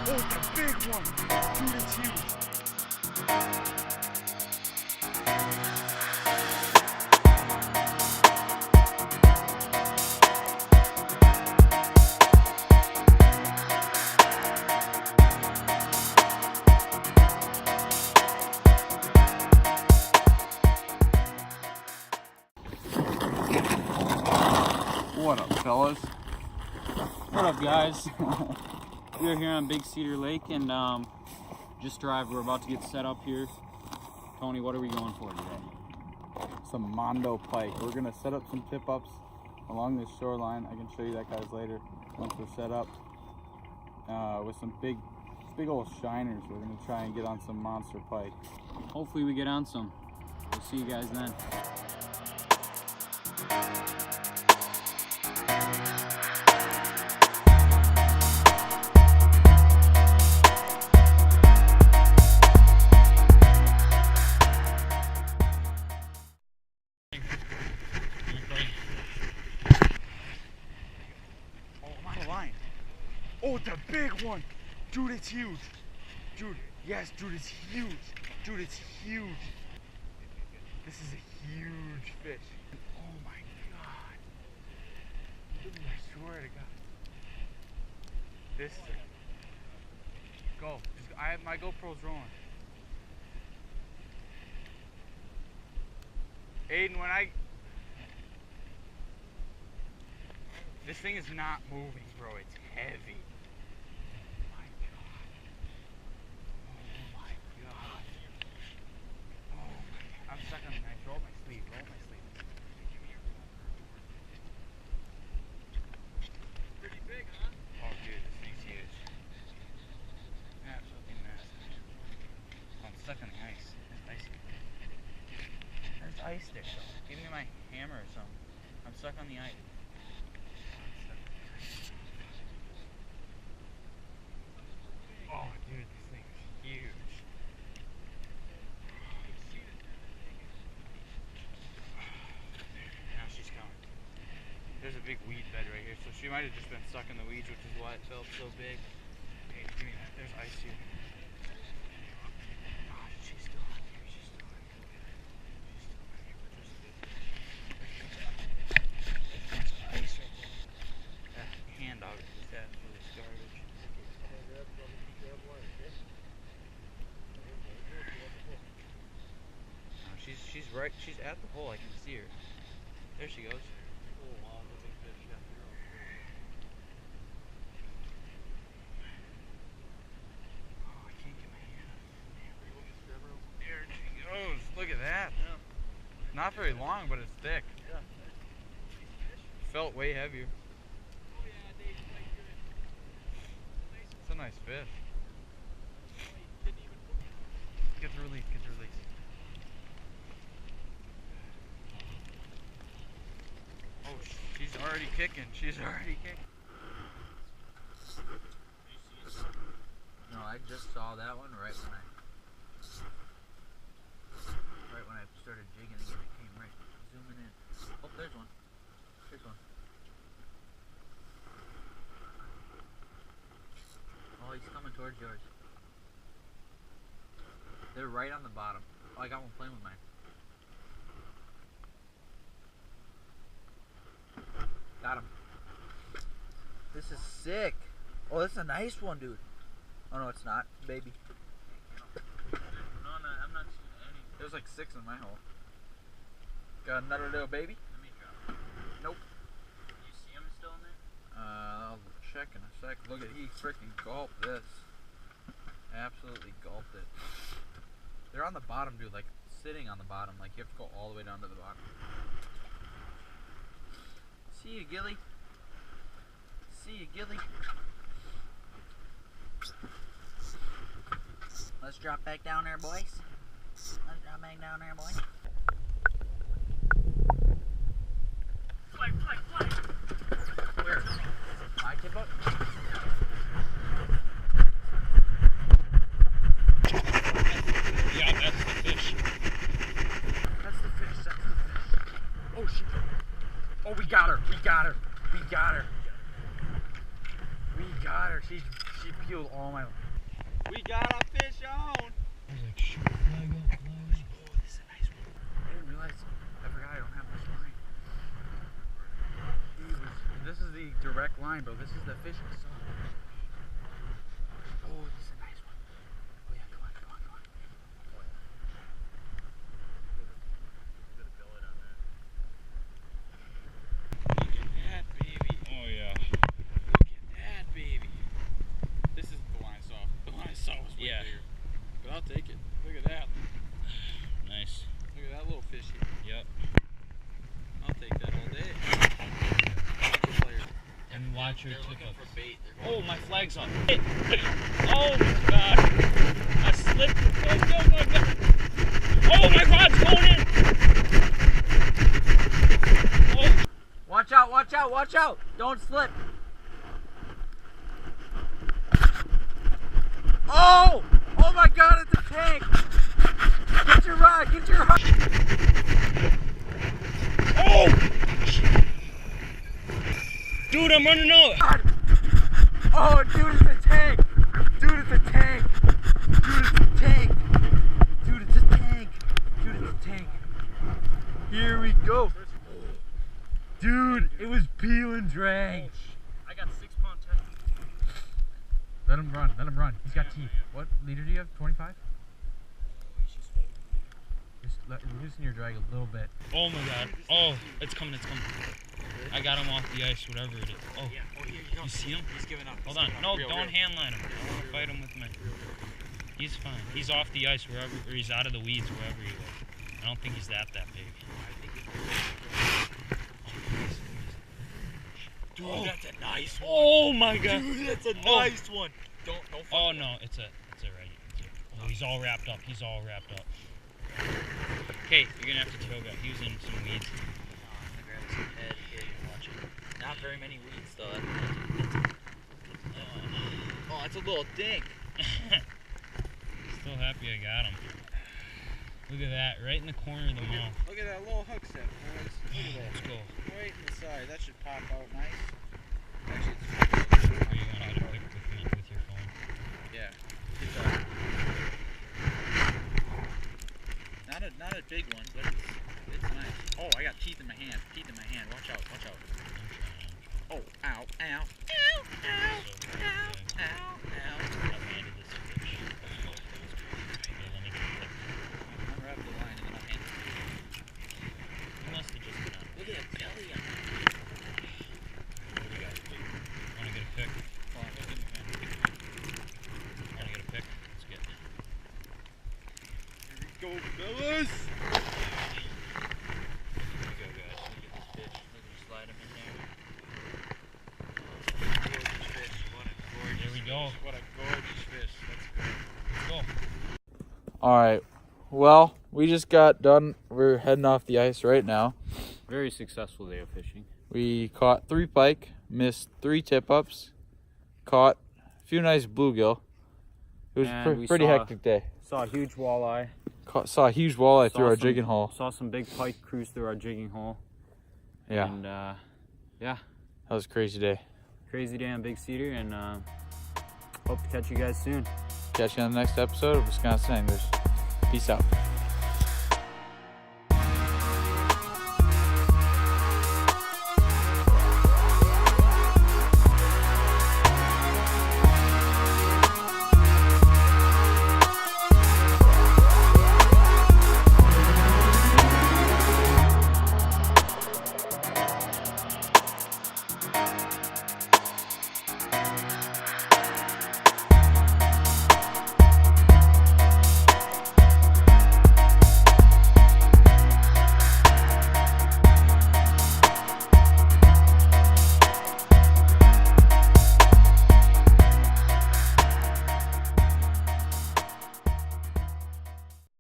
Oh, it's a big one. Dude, it's huge. What up, fellas? What up, guys? We're here on Big Cedar Lake and just arrived. We're about to get set up here. Tony, what are we going for today? Some Mondo pike. We're gonna set up some tip-ups along this shoreline. I can show you that, guys, later once we're set up with some big old shiners. We're gonna try and get on some monster pike. Hopefully we get on some. We'll see you guys then. Oh, it's a big one. Dude, it's huge. Dude, yes, dude, it's huge. Dude, it's huge. This is a huge fish. Oh my God. Dude, I swear to God. This is a... Go. My GoPro's rolling. Aiden, this thing is not moving, bro. It's heavy. I'm stuck on the knife. Roll my sleeve. Pretty big, huh? Oh, dude, this thing's huge. Absolutely massive. Oh, I'm stuck on the ice. There's ice. There's ice there. Give me my hammer or something. I'm stuck on the ice. Oh, dude, this thing's huge. Now she's coming. There's a big weed bed right here, so she might have just been stuck in the weeds, which is why it felt so big. Hey, give me that. There's ice here. Oh, she's still on here. She's still on here. There's ice right there. That hand dog is absolutely garbage. She's right. She's at the hole. I can see her. There she goes. Oh wow, the big fish. Yeah. Oh, I can't get my hand on it. There she goes. Look at that. Yeah. Not very long, but it's thick. Yeah. Felt way heavier. Oh yeah, Dave, like good. It's a nice fish. Get the release. Get the release. Oh, she's already kicking. She's already kicking. No, I just saw that one right when I started jigging again. It came right zooming in. Oh, there's one. There's one. Oh, he's coming towards yours. They're right on the bottom. Oh, I got one playing with mine. Got him. This is sick. Oh, this is a nice one, dude. Oh, no, it's not. Baby. No, I'm not seeing any. There's like 6 in my hole. Got another little baby? Let me drop. Nope. You see him still in there? I'll check in a sec. Look at, he freaking gulped this. Absolutely gulped it. They're on the bottom, dude. Like, sitting on the bottom. Like, you have to go all the way down to the bottom. See you, Gilly. See you, Gilly. Let's drop back down there, boys. Let's drop back down there, boys. Fly. Where? My tip up? Yeah, that's the fish. That's the fish. Oh, shit. Oh, we got her. We got her. She's She peeled all my. We got a fish on. I was like, shoot, flag up, flag up. Oh, this is a nice one. I didn't realize. I forgot I don't have this line. This is the direct line, bro. This is the fish I saw. Oh, this is a nice one. Oh yeah, come on, come on, come on. Oh yeah. Put a billet on that. Look at that, baby. Oh, yeah. Look at that, baby. This isn't the one I saw. The one I saw was way bigger. But I'll take it. Look at that. Nice. Look at that little fishy. Yep. I'll take that all day. And watch your tip Looking ups. for bait. Oh, my flag's on. Oh my god. I slipped. Oh my god. Oh, my rod's going in. Oh. Watch out, watch out, watch out! Don't slip! Oh! Oh my god, it's a tank! Get your rod, get your rod! Oh! Dude, I'm running out. Oh, dude, it's a tank! Dude, it's a tank! Dude, it's a tank! Dude, it's a tank! Dude, it's a tank! Here we go! Dude, it was peel and drag! I got 6 pound test. Let him run, let him run. He's got teeth. What leader do you have? 25? Just loosen your drag a little bit. Oh my god. Oh, it's coming, it's coming. I got him off the ice, whatever it is. Oh, Yeah. Oh, here you go. you see him? He's giving up. Hold on. No, don't handline him. Fight him with me. He's fine. He's off the ice wherever, or he's out of the weeds wherever he was. I don't think he's that big. Dude, that's a nice one. Oh my god. Dude, that's a Oh. nice one. Don't Oh no, it's a oh, he's all wrapped up. He's all wrapped up. Okay, you're gonna have to choke out. He was in some weeds. Not very many weeds though. Oh, that's a little dink. Still happy I got him. Look at that, right in the corner of the mouth. Look at that little hook set, boys. Look at Let's that. go. Right in the side. That should pop out nice. Actually, it's Are you gonna get a pic with me with your phone? yeah. It's not a big one, but it's nice. Oh, I got teeth in my hand. Teeth in my hand. Watch out. Watch out. Oh, ow, ow, ow, ow, ow, ow, ow. Unwrap the line and then I'll hand it to you. Look Look at that belly on it. Wanna get a pic? Hold on, look in your hand. Wanna get a pic? Let's get it. Here we go, fellas. Here we go, guys. Look at this fish. Look, you slide him in there. Gorgeous fish. What a gorgeous There we go. fish. What a gorgeous fish. Let's go. Let's go. All right. Well, we just got done. We're heading off the ice right now. Very successful day of fishing. We caught 3 pike, missed 3 tip-ups, caught a few nice bluegill. It was And we pretty saw- hectic day. Saw a huge walleye. Saw a huge walleye Saw through our some- jigging hole. Saw some big pike cruise through our jigging hole. Yeah, And yeah, that was a crazy day. crazy day on Big Cedar, and hope to catch you guys soon. Catch you on the next episode of Wisconsin Anglers. Peace out.